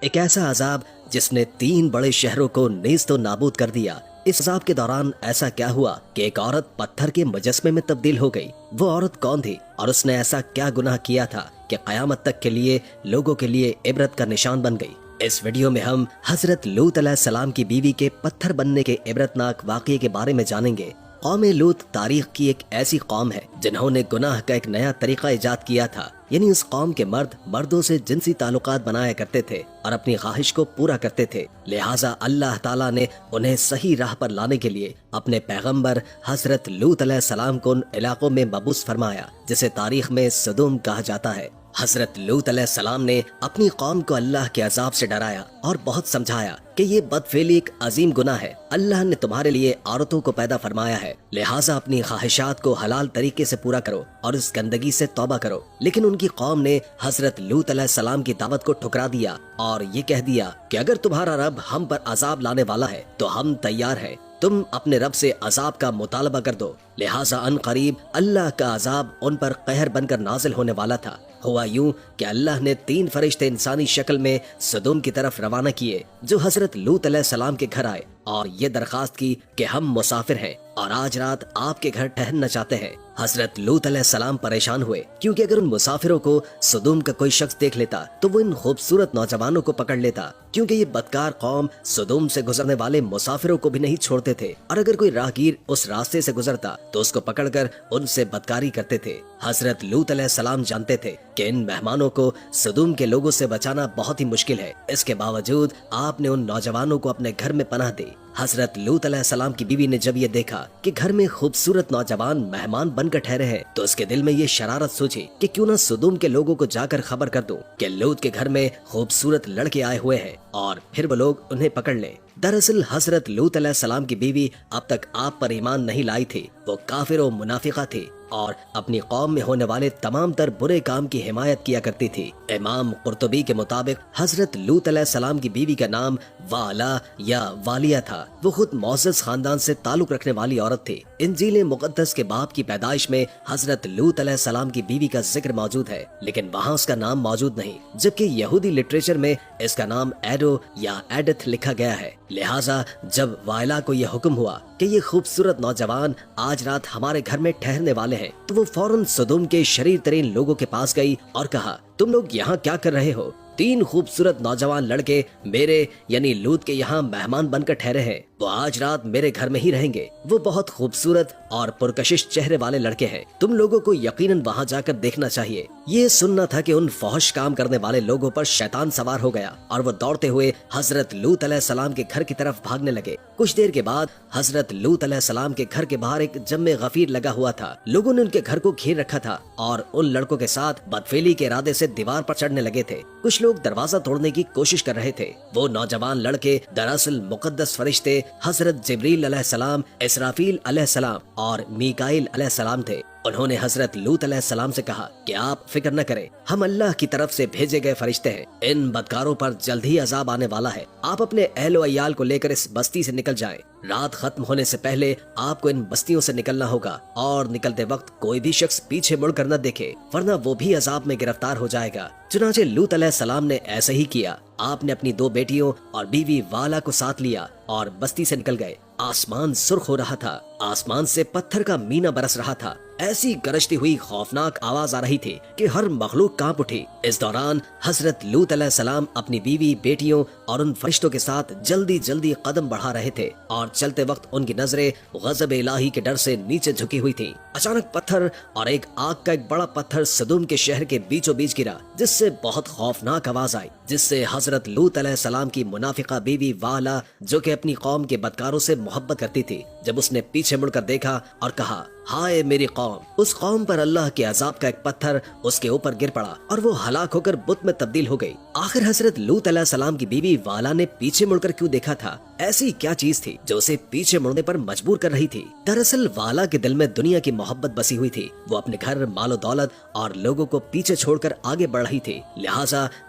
ایک ایسا عذاب جس نے 3 بڑے شہروں کو نیست و نابود کر دیا۔ اس عذاب کے دوران ایسا کیا ہوا کہ ایک عورت پتھر کے مجسمے میں تبدیل ہو گئی؟ وہ عورت کون تھی اور اس نے ایسا کیا گناہ کیا تھا کہ قیامت تک کے لیے لوگوں کے لیے عبرت کا نشان بن گئی؟ اس ویڈیو میں ہم حضرت لوط علیہ السلام کی بیوی کے پتھر بننے کے عبرتناک واقعے کے بارے میں جانیں گے۔ قوم لوط تاریخ کی ایک ایسی قوم ہے جنہوں نے گناہ کا ایک نیا طریقہ ایجاد کیا تھا، یعنی اس قوم کے مرد مردوں سے جنسی تعلقات بنایا کرتے تھے اور اپنی خواہش کو پورا کرتے تھے۔ لہٰذا اللہ تعالیٰ نے انہیں صحیح راہ پر لانے کے لیے اپنے پیغمبر حضرت لوط علیہ السلام کو ان علاقوں میں مبعوث فرمایا جسے تاریخ میں سدوم کہا جاتا ہے۔ حضرت لوط علیہ السلام نے اپنی قوم کو اللہ کے عذاب سے ڈرایا اور بہت سمجھایا کہ یہ بدفعلی ایک عظیم گناہ ہے۔ اللہ نے تمہارے لیے عورتوں کو پیدا فرمایا ہے، لہٰذا اپنی خواہشات کو حلال طریقے سے پورا کرو اور اس گندگی سے توبہ کرو۔ لیکن ان کی قوم نے حضرت لوط علیہ السلام کی دعوت کو ٹھکرا دیا اور یہ کہہ دیا کہ اگر تمہارا رب ہم پر عذاب لانے والا ہے تو ہم تیار ہیں، تم اپنے رب سے عذاب کا مطالبہ کر دو۔ لہٰذا ان قریب اللہ کا عذاب ان پر قہر بن کر نازل ہونے والا تھا۔ ہوا یوں کہ اللہ نے 3 فرشتے انسانی شکل میں سدوم کی طرف روانہ کیے جو حضرت لوط علیہ السلام کے گھر آئے اور یہ درخواست کی کہ ہم مسافر ہیں اور آج رات آپ کے گھر ٹھہرنا چاہتے ہیں۔ حضرت لوط علیہ السلام پریشان ہوئے کیونکہ اگر ان مسافروں کو سدوم کا کوئی شخص دیکھ لیتا تو وہ ان خوبصورت نوجوانوں کو پکڑ لیتا، کیونکہ یہ بدکار قوم سدوم سے گزرنے والے مسافروں کو بھی نہیں چھوڑتے تھے اور اگر کوئی راہگیر اس راستے سے گزرتا تو اس کو پکڑ کر ان سے بدکاری کرتے تھے۔ حضرت لوط علیہ السلام جانتے تھے کہ ان مہمانوں کو سدوم کے لوگوں سے بچانا بہت ہی مشکل ہے، اس کے باوجود آپ نے ان نوجوانوں کو اپنے گھر میں پناہ دی۔ حضرت لوط علیہ السلام کی بیوی نے جب یہ دیکھا کہ گھر میں خوبصورت نوجوان مہمان بن کر ٹھہرے ہیں تو اس کے دل میں یہ شرارت سوچی کہ کیوں نہ سدوم کے لوگوں کو جا کر خبر کر دوں کہ لوط کے گھر میں خوبصورت لڑکے آئے ہوئے ہیں اور پھر وہ لوگ انہیں پکڑ لیں۔ دراصل حضرت لوط علیہ السلام کی بیوی اب تک آپ پر ایمان نہیں لائی تھی، وہ کافر و منافقہ تھی اور اپنی قوم میں ہونے والے تمام تر برے کام کی حمایت کیا کرتی تھی۔ امام قرطبی کے مطابق حضرت لوط علیہ السلام کی بیوی کا نام والا یا والیہ تھا۔ وہ خود معزز خاندان سے تعلق رکھنے والی عورت تھی۔ انجیل مقدس کے باب کی پیدائش میں حضرت لوط علیہ السلام کی بیوی کا ذکر موجود ہے، لیکن وہاں اس کا نام موجود نہیں، جبکہ یہودی لٹریچر میں اس کا نام ایڈو یا ایڈتھ لکھا گیا ہے۔ لہٰذا جب وائلا کو یہ حکم ہوا کہ یہ خوبصورت نوجوان آج رات ہمارے گھر میں ٹھہرنے والے ہیں تو وہ فوراً سدوم کے شریر ترین لوگوں کے پاس گئی اور کہا، تم لوگ یہاں کیا کر رہے ہو؟ 3 خوبصورت نوجوان لڑکے میرے یعنی لوط کے یہاں مہمان بن کر ٹھہرے ہیں، وہ آج رات میرے گھر میں ہی رہیں گے۔ وہ بہت خوبصورت اور پرکشش چہرے والے لڑکے ہیں، تم لوگوں کو یقیناً وہاں جا کر دیکھنا چاہیے۔ یہ سننا تھا کہ ان فحش کام کرنے والے لوگوں پر شیطان سوار ہو گیا اور وہ دوڑتے ہوئے حضرت لوط علیہ السلام کے گھر کی طرف بھاگنے لگے۔ کچھ دیر کے بعد حضرت لوط علیہ السلام کے گھر کے باہر ایک جم غفیر لگا ہوا تھا۔ لوگوں نے ان کے گھر کو گھیر رکھا تھا اور ان لڑکوں کے ساتھ بدفعلی کے ارادے سے دیوار پر چڑھنے لگے تھے۔ کچھ لوگ دروازہ توڑنے کی کوشش کر رہے تھے۔ وہ نوجوان لڑکے دراصل مقدس فرشتے حضرت جبریل علیہ السلام، اسرافیل علیہ السلام اور میکائیل علیہ السلام تھے۔ انہوں نے حضرت لوط علیہ السلام سے کہا کہ آپ فکر نہ کریں، ہم اللہ کی طرف سے بھیجے گئے فرشتے ہیں، ان بدکاروں پر جلد ہی عذاب آنے والا ہے، آپ اپنے اہل و عیال کو لے کر اس بستی سے نکل جائیں۔ رات ختم ہونے سے پہلے آپ کو ان بستیوں سے نکلنا ہوگا اور نکلتے وقت کوئی بھی شخص پیچھے مڑ کر نہ دیکھے ورنہ وہ بھی عذاب میں گرفتار ہو جائے گا۔ چنانچہ لوط علیہ السلام نے ایسے ہی کیا۔ آپ نے اپنی 2 بیٹیوں اور بیوی والا کو ساتھ لیا اور بستی سے نکل گئے۔ آسمان سرخ ہو رہا تھا، آسمان سے پتھر کا مینا برس رہا تھا، ایسی گرجتی ہوئی خوفناک آواز آ رہی تھی کہ ہر مخلوق کانپ اٹھی۔ اس دوران حضرت لوط علیہ السلام اپنی بیوی، بیٹیوں اور ان فرشتوں کے ساتھ جلدی جلدی قدم بڑھا رہے تھے اور چلتے وقت ان کی نظریں غضب الہی کے ڈر سے نیچے جھکی ہوئی تھی۔ اچانک پتھر اور ایک آگ کا ایک بڑا پتھر سدوم کے شہر کے بیچوں بیچ گرا، جس سے بہت خوفناک آواز آئی، جس سے حضرت لوط علیہ السلام کی منافقہ بیوی والا، جو کہ اپنی قوم کے بدکاروں سے محبت کرتی تھی، جب اس نے پیچھے مڑ کر دیکھا اور کہا، ہائے میری قوم! اس قوم پر اللہ کے عذاب کا ایک پتھر اس کے اوپر گر پڑا اور وہ ہلاک ہو کر بت میں تبدیل ہو گئی۔ آخر حضرت لوط علیہ السلام کی بیوی والا نے پیچھے مڑ کر کیوں دیکھا تھا؟ ایسی کیا چیز تھی جو اسے پیچھے مڑنے پر مجبور کر رہی تھی؟ دراصل والا کے دل میں دنیا کی محبت بسی ہوئی تھی، وہ اپنے گھر، مال و دولت اور لوگوں کو پیچھے چھوڑ کر آگے بڑھ رہی تھی۔ لہٰذا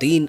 3